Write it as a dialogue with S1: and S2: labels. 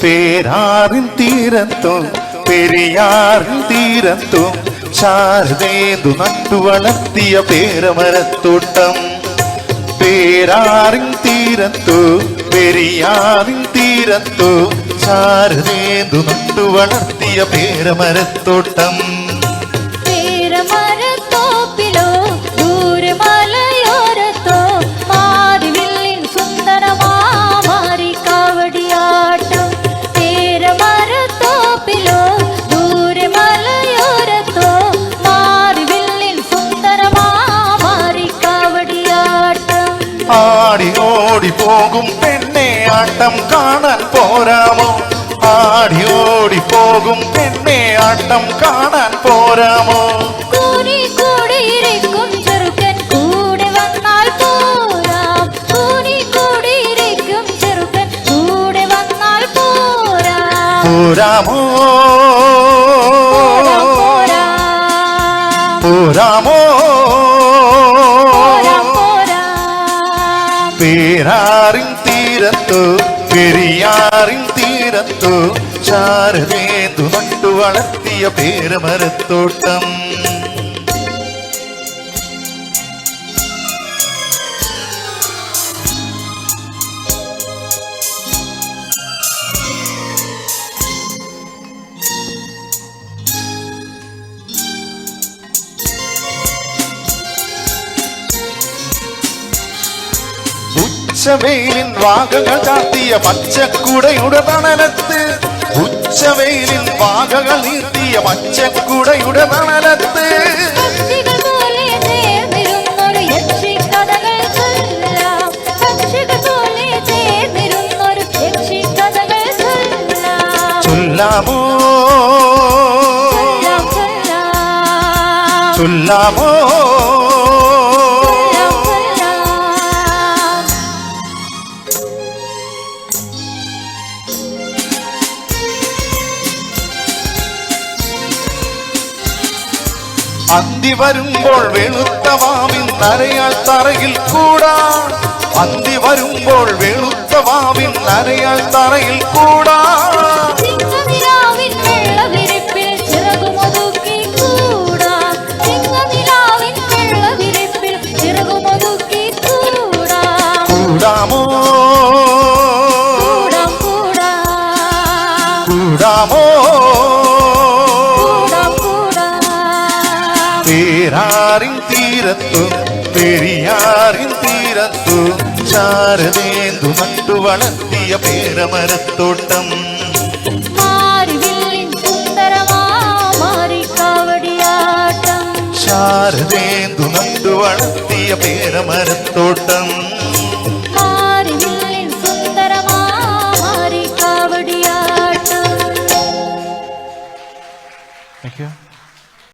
S1: പേരാറിൻ തീരത്തും പെരിയാറിൻ തീരത്തും ശാരദേന്ദു നട്ടു വളർത്തിയ പേരമരത്തോട്ടം. പേരാറിൻ തീരത്തു പെരിയാറിൻ തീരത്തു ശാരദേന്ദു നട്ടു വളർത്തിയ പേരമരത്തോട്ടം.
S2: പേരമരത്തോപ്പിലോ ദൂരമലയോരത്തോ മാരിവില്ലിൻ സുന്ദരമാരി കാവടിയാട്ടം. പേരമരത്തോപ്പിലോ ദൂരമലയോരത്തോ മാരിവില്ലിൻ സുന്ദരമാരി കാവടിയാട്ടം.
S1: ആടി ഓടി പോകും പെണ്ണെ ആട്ടം കാണാൻ പോരാമോ? ആടി ഓടി പോകും പെണ്ണെ ആട്ടം കാണാൻ പോരാമോ?
S2: കൂടി കൂടിയിരിക്കും ചെറുക്കൻ കൂടെ വന്നാൽ പോരാം. കൂടി കൂടിയിരിക്കും ചെറുക്കൻ കൂടെ വന്നാൽ പോരാം.
S1: പോരാമോ പോരാമോ? പേരാറിൻ തീരത്തു പെരിയാറിൻ തീരത്തു ശാരദേന്ദു നട്ടു വളർത്തിയ പേരമരത്തോട്ടം. ഉച്ചവെയിലിൻ വാകകൾ ചാർത്തിയ പച്ചക്കുടയുടെ തണലത്ത്. ഉച്ചവെയിലിൻ വാകകൾ നീർത്തിയ പച്ചക്കുടയുടെ തണലത്ത്. ചൊല്ലാമോ ചൊല്ലാമോ? അന്തി വരുമ്പോൾ വെളുത്ത വാവിൻ നരയാൾ തറയിൽ കൂടാ. അന്തി വരുമ്പോൾ വെളുത്ത വാവിൻ നരയാൾ തറയിൽ കൂടാ. കൂടാമോ കൂടാമോ? പേരാറിൻ തീരത്തു പെരിയാറിൻ തീരത്തു ശാരദേന്ദു നട്ടു വളർത്തിയ പേരമരത്തോട്ടം.
S2: ശാരദേന്ദു
S1: നട്ടു വളർത്തിയ പേരമരത്തോട്ടം.